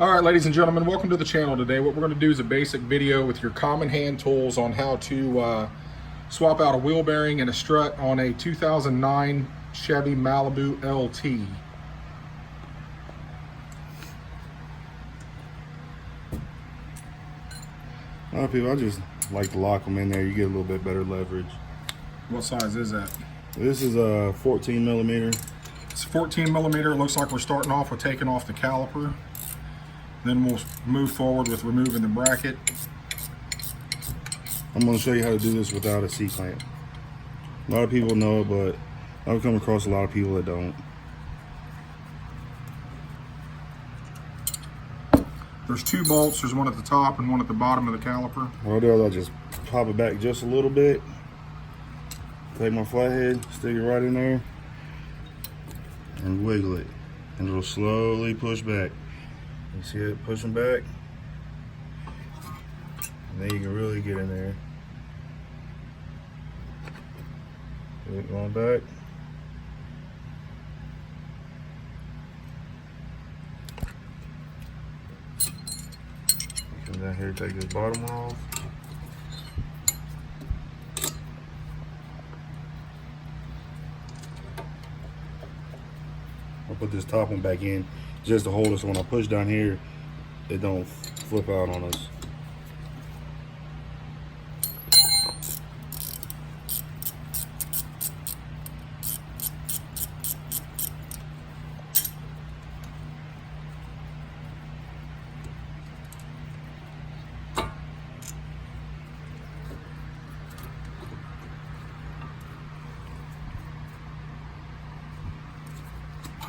All right, ladies and gentlemen, welcome to the channel today. What we're going to do is a basic video with your common hand tools on how to swap out a wheel bearing and a strut on a 2009 Chevy Malibu LT. A lot of people, I just like to lock them in there. You get a little bit better leverage. What size is that? This is a 14 millimeter. It's 14 millimeter. It looks like we're starting off with taking off the caliper. Then we'll move forward with removing the bracket. I'm going to show you how to do this without a C-clamp. A lot of people know it, but I've come across a lot of people that don't. There's two bolts. There's one at the top and one at the bottom of the caliper. What I'll do is I'll just pop it back just a little bit. Take my flathead, stick it right in there, and wiggle it. And it'll slowly push back. You see it pushing back? And then you can really get in there. See it going back. Come down here, take this bottom one off. I'll put this top one back in just to hold it so when I push down here, it don't flip out on us.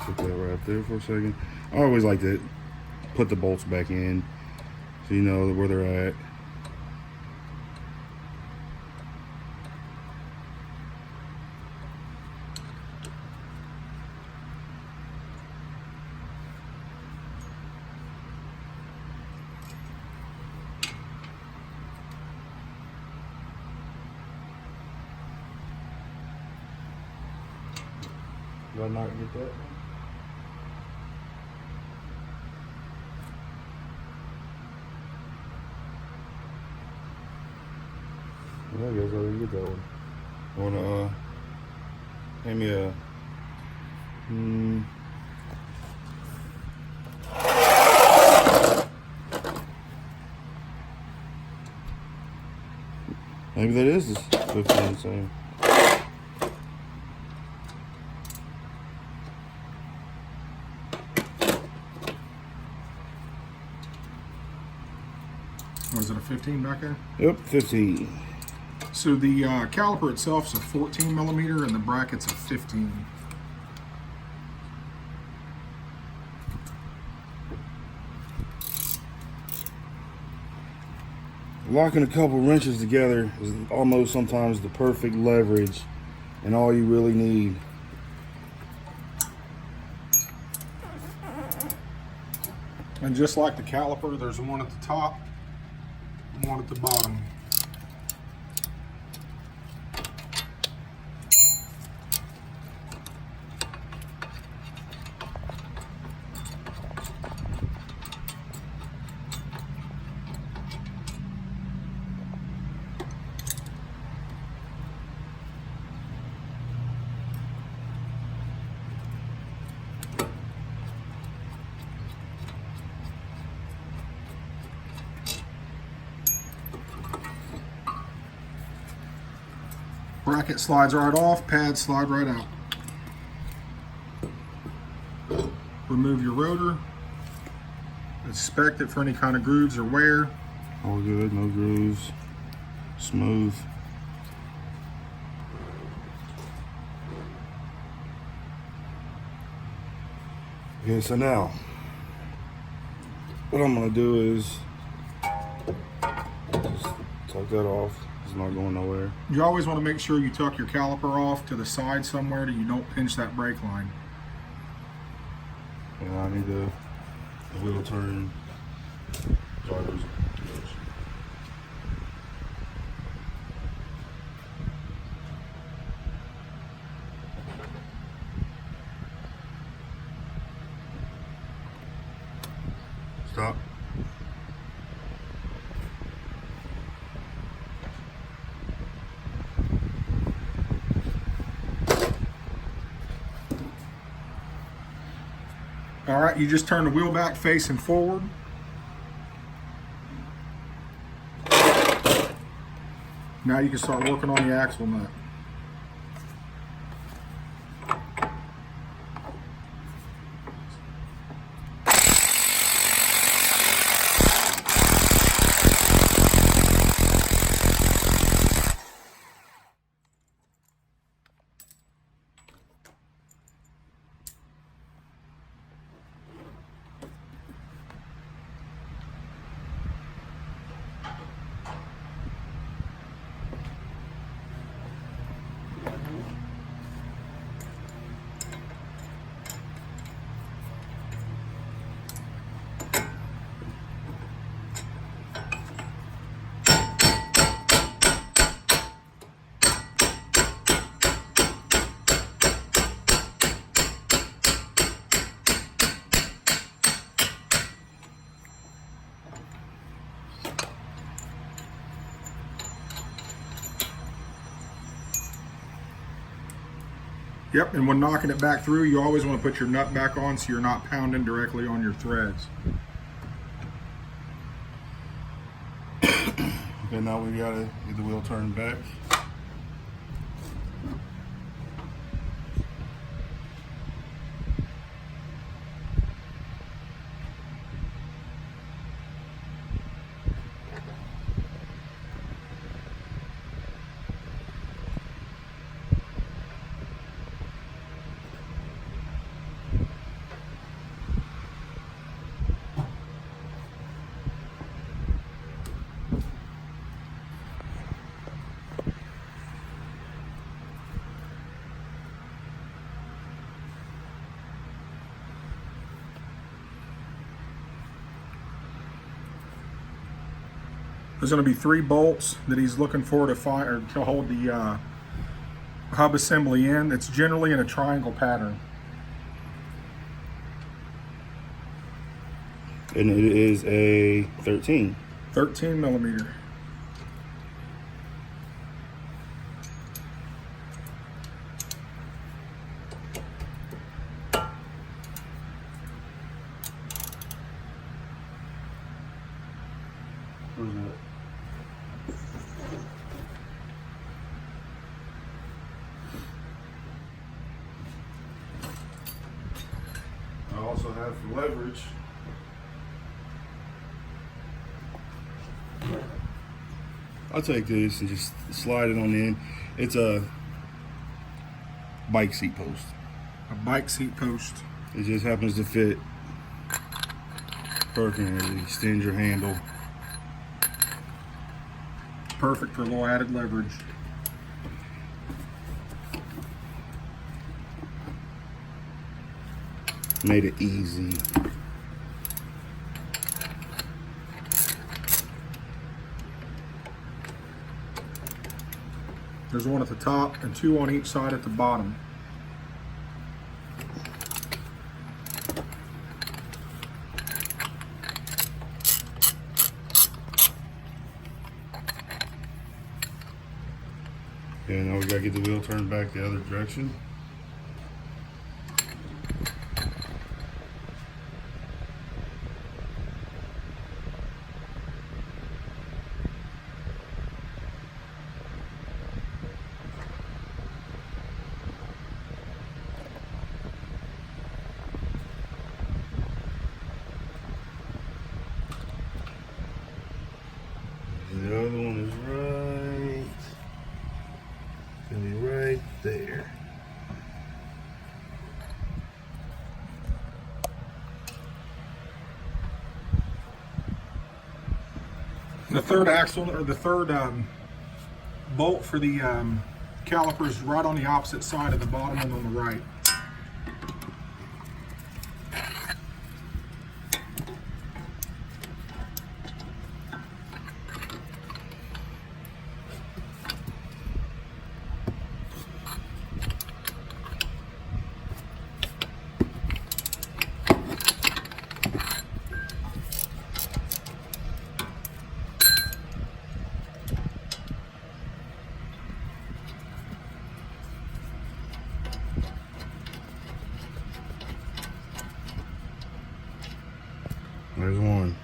Put that right there for a second. I always like to put the bolts back in so you know where they're at. Did I not get that? I guess I didn't get that one. I wanna hand me a maybe that is this 15 same. Was it a 15 back there? Yep, 15. So the caliper itself is a 14 millimeter and the bracket's a 15. Locking a couple wrenches together is almost sometimes the perfect leverage and all you really need. And just like the caliper, there's one at the top and one at the bottom. Bracket slides right off, pads slide right out. Remove your rotor. Inspect it for any kind of grooves or wear. All good, no grooves, smooth. Okay, so now, what I'm gonna do is just tuck that off. It's not going nowhere. You always want to make sure you tuck your caliper off to the side somewhere so you don't pinch that brake line. And I need the wheel turn drivers. Stop. All right, you just turn the wheel back facing forward. Now you can start working on the axle nut. Yep, and when knocking it back through, you always want to put your nut back on so you're not pounding directly on your threads. Okay, now we gotta get the wheel turned back. There's going to be 3 bolts that he's looking for to find or to hold the hub assembly in. It's generally in a triangle pattern. And it is a 13. 13 millimeter. Where's that? I also have for leverage. I'll take this and just slide it on in. It's a bike seat post. A bike seat post. It just happens to fit perfectly. Extend your handle. Perfect for a little added leverage. Made it easy. There's one at the top and 2 on each side at the bottom. Okay, now we gotta get the wheel turned back the other direction. The other one is right. It's gonna be right there. The third axle, or the third bolt for the caliper is right on the opposite side of the bottom and on the right. There's one.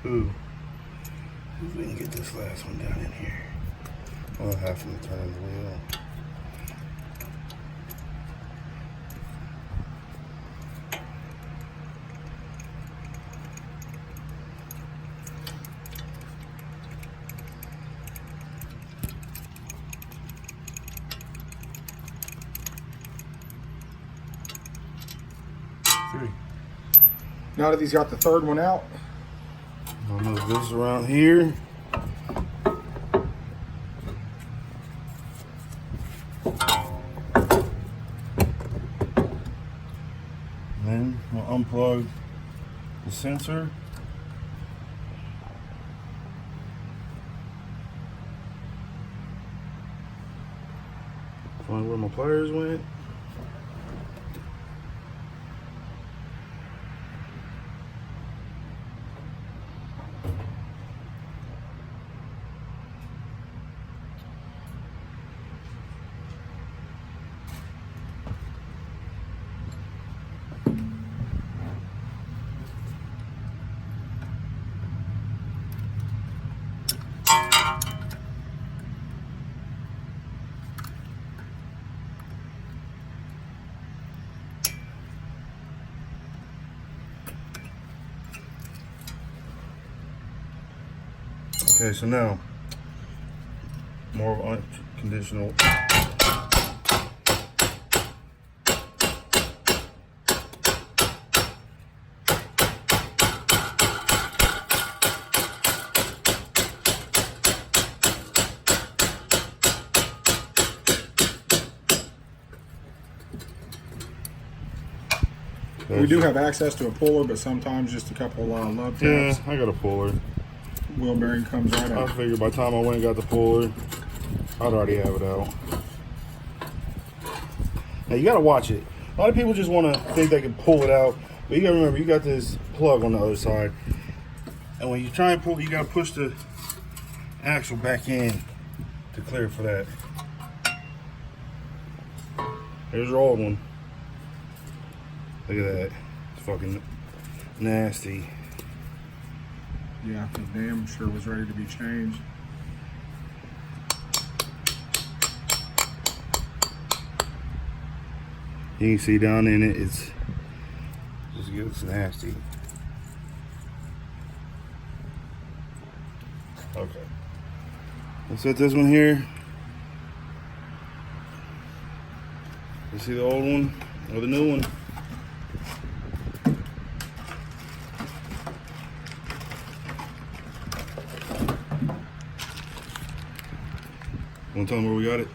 Two. See if we can get this last one down in here. I'll have to turn the wheel. Three. Now that he's got the third one out, I'll move this around here. Then we'll unplug the sensor. Find where my pliers went. Okay, so now more of unconditional. we do have access to a puller, but sometimes just a couple love taps. Yeah, I got a puller. Wheel bearing comes right I out. figured by the time I went and got the puller, I'd already have it out. Now you gotta watch it. A lot of people just wanna think they can pull it out, but you gotta remember you got this plug on the other side. And when you try and pull, you gotta push the axle back in to clear for that. There's your old one. Look at that. It's fucking nasty. Yeah, the damn sure was ready to be changed. You can see down in it, it's nasty. Okay. Let's set this one here. You see the old one or the new one? Want to tell them where we got it?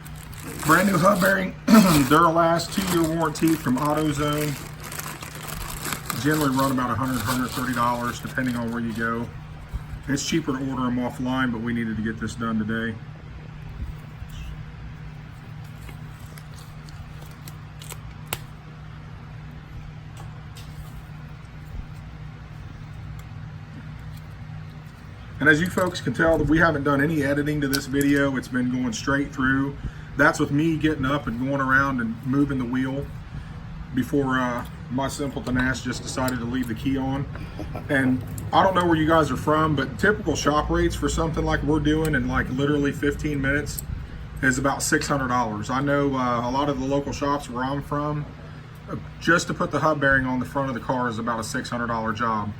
Brand new hub bearing, Duralast 2-year warranty from AutoZone. Generally run about $100, $130 depending on where you go. It's cheaper to order them offline, but we needed to get this done today. And as you folks can tell, that we haven't done any editing to this video. It's been going straight through. That's with me getting up and going around and moving the wheel before my simpleton ass just decided to leave the key on. And I don't know where you guys are from, but typical shop rates for something like we're doing in like literally 15 minutes is about $600. I know a lot of the local shops where I'm from, just to put the hub bearing on the front of the car is about a $600 job.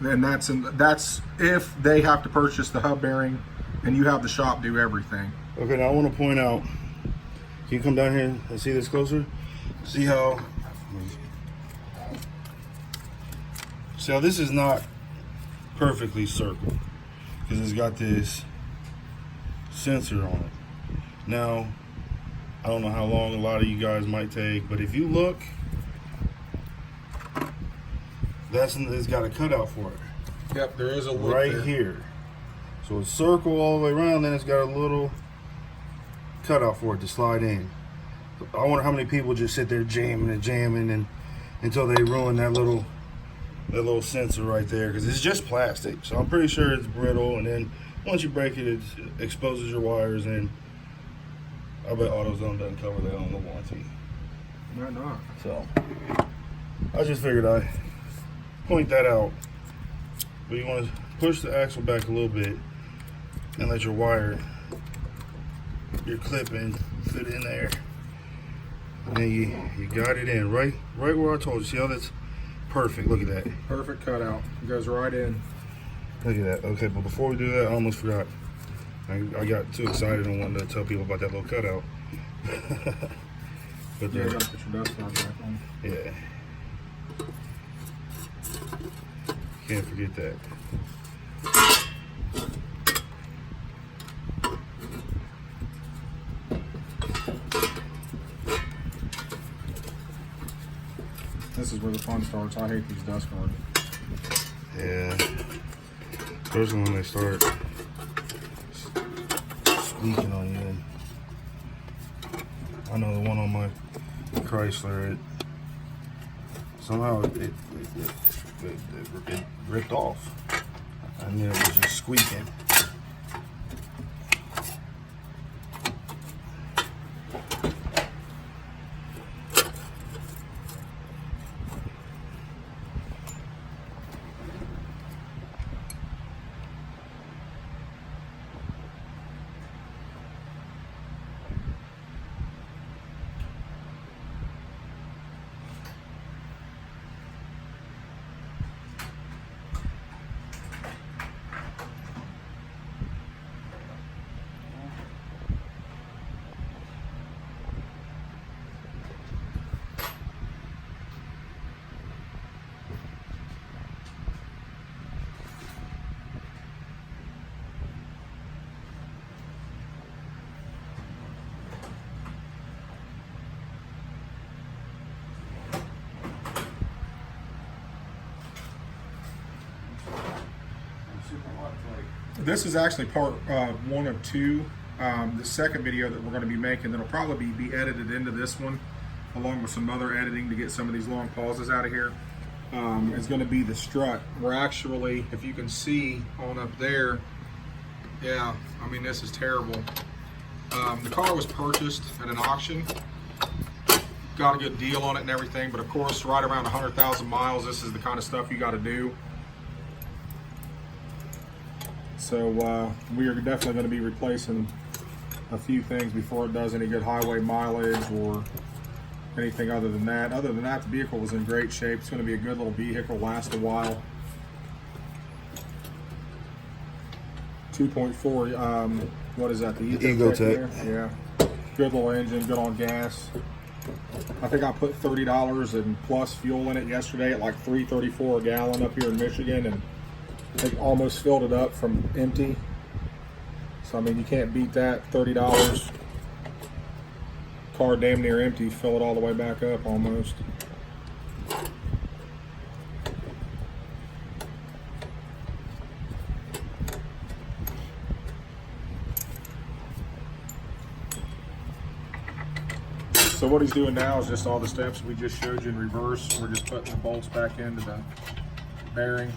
And that's if they have to purchase the hub bearing and you have the shop do everything. Okay, now I want to point out, can you come down here and see this closer? See how this is not perfectly circled because it's got this sensor on it. Now, I don't know how long a lot of you guys might take, but if you look, it's got a cutout for it. Yep, there is a loop right there. Here. So it's circle all the way around, then it's got a little cutout for it to slide in. I wonder how many people just sit there jamming and jamming and until they ruin that little sensor right there, because it's just plastic. So I'm pretty sure it's brittle, and then once you break it, it exposes your wires, and I bet AutoZone doesn't cover that on the warranty. Might not. So I just figured I'd point that out. But you want to push the axle back a little bit and let your wire, your clipping, fit in there. And then you got it in right where I told you. See how that's perfect? Look at that. Perfect cutout. It goes right in. Look at that. Okay, but before we do that, I almost forgot. I got too excited and wanted to tell people about that little cutout. But Yeah, you gotta put your dust guard back on. yeah. Can't forget that. This is where the fun starts. I hate these dust guards. Yeah. Especially when they start squeaking on you. I know the one on my Chrysler, somehow it ripped off. I knew it was just squeaking. This is actually part one of two. The second video that we're going to be making that'll probably be edited into this one, along with some other editing to get some of these long pauses out of here, is going to be the strut. We're actually, if you can see on up there, yeah, I mean, this is terrible. The car was purchased at an auction. Got a good deal on it and everything, but of course, right around 100,000 miles, this is the kind of stuff you got to do. So we are definitely going to be replacing a few things before it does any good highway mileage or anything other than that. Other than that, the vehicle was in great shape. It's going to be a good little vehicle, last a while. 2.4, what is that? The Ecotec. Yeah, good little engine, good on gas. I think I put $30 and plus fuel in it yesterday at like $3.34 a gallon up here in Michigan, and I think almost filled it up from empty. So I mean, you can't beat that. $30, car damn near empty, fill it all the way back up almost. So what he's doing now is just all the steps we just showed you in reverse. We're just putting the bolts back into the bearing.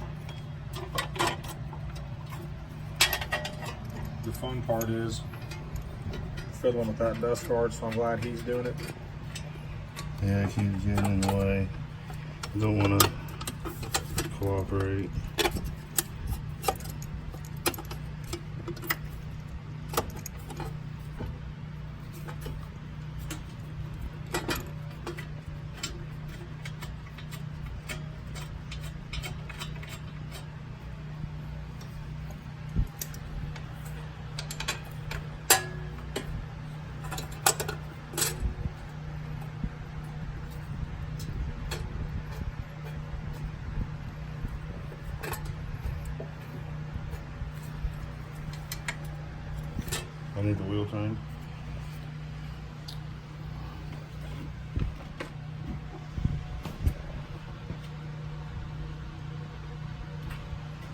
The fun part is fiddling with that dust guard, so I'm glad he's doing it. Yeah, it keeps getting in the way. Don't want to cooperate. I need the wheel turned.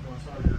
Well, it's not your